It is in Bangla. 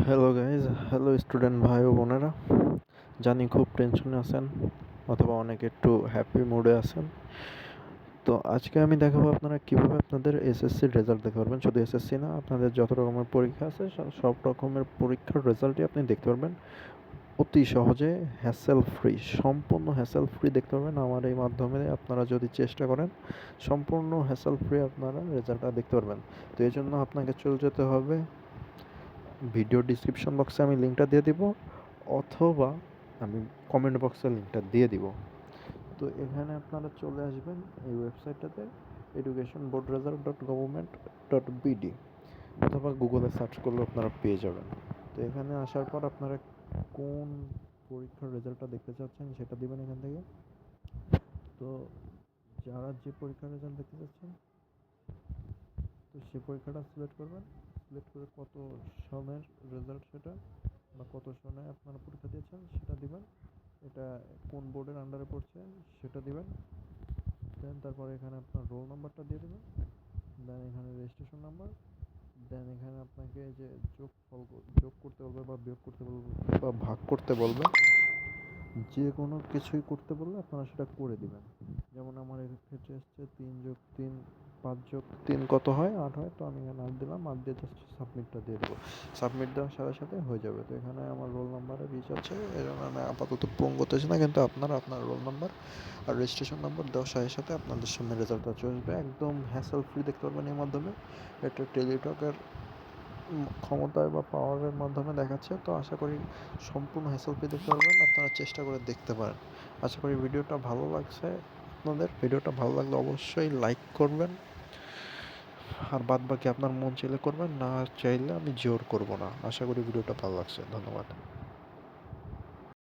হ্যালো গাইজ, হ্যালো স্টুডেন্ট ভাই ও বোনেরা। জানি খুব টেনশনে আছেন অথবা অনেকে একটু হ্যাপি মুডে আছেন। তো আজকে আমি দেখাবো আপনারা কীভাবে আপনাদের এসএসসির রেজাল্ট দেখতে পারবেন। শুধু এসএসসি না, আপনাদের যত রকমের পরীক্ষা আছে সব রকমের পরীক্ষার রেজাল্টই আপনি দেখতে পারবেন অতি সহজে, হ্যাসেল ফ্রি, সম্পূর্ণ হ্যাসেল ফ্রি দেখতে পারবেন আমার এই মাধ্যমে। আপনারা যদি চেষ্টা করেন সম্পূর্ণ হ্যাসেল ফ্রি আপনারা রেজাল্টটা দেখতে পারবেন। তো এই জন্য আপনাকে চলে যেতে হবে ভিডিও ডিসক্রিপশন বক্সে, আমি লিঙ্কটা দিয়ে দিব, অথবা আমি কমেন্ট বক্সে লিঙ্কটা দিয়ে দিব। তো এখানে আপনারা চলে আসবেন এই ওয়েবসাইটটাতে, educationboardresult.government.bd, অথবা গুগলে সার্চ করলে আপনারা পেয়ে যাবেন। তো এখানে আসার পর আপনারা কোন পরীক্ষার রেজাল্টটা দেখতে চাচ্ছেন সেটা দিবেন এখান থেকে। তো যারা যে পরীক্ষার রেজাল্ট দেখতে চাচ্ছেন তো সে পরীক্ষাটা সিলেক্ট করবেন। সিলেক্ট করে কত সালের রেজাল্ট সেটা, বা কত সনে আপনারা পরীক্ষা দিয়েছেন সেটা দিবেন। এটা কোন বোর্ডের আন্ডারে পড়ছে সেটা দিবেন। দেন তারপরে এখানে আপনার রোল নাম্বারটা দিয়ে দেবেন। দেন এখানে রেজিস্ট্রেশন নাম্বার। দেন এখানে আপনাকে যে যোগ করতে বলবে বা বিয়োগ করতে বলবে বা ভাগ করতে বলবে, যে কোনো কিছুই করতে বললে আপনারা সেটা করে দিবেন। যেমন আমার এর ক্ষেত্রে এসছে 3+3 5+3 কত হয়, 8 হয়। তো আমি এখানে 8 দিলাম, 8 দিয়ে জাস্ট সাবমিটটা দিয়ে দেবো। সাবমিট দেওয়ার সাথে সাথে হয়ে যাবে। তো এখানে আমার রোল নাম্বারের রিচ আছে, এই জন্য আমি আপাতত প্রুভ করতেছি না, কিন্তু আপনারা আপনার রোল নাম্বার আর রেজিস্ট্রেশন নাম্বার দেওয়ার সাথে সাথে আপনাদের সামনে রেজাল্টটা চলে আসবে। একদম হ্যাসেল ফ্রি দেখতে পারবেন এর মাধ্যমে। এটা টেলিটকের ক্ষমতায় বা পাওয়ারের মাধ্যমে দেখাচ্ছে। তো আশা করি সম্পূর্ণ হ্যাসেল ফ্রি দেখতে পারবেন, আপনারা চেষ্টা করে দেখতে পারেন। আশা করি ভিডিওটা ভালো লাগছে আপনাদের। ভিডিওটা ভালো লাগলে অবশ্যই লাইক করবেন, আর বাদ বাকি আপনার মন চাইলে করবেন, না চাইলে আমি জোর করব না। আশা করি ভিডিওটা ভালো লাগছে। ধন্যবাদ।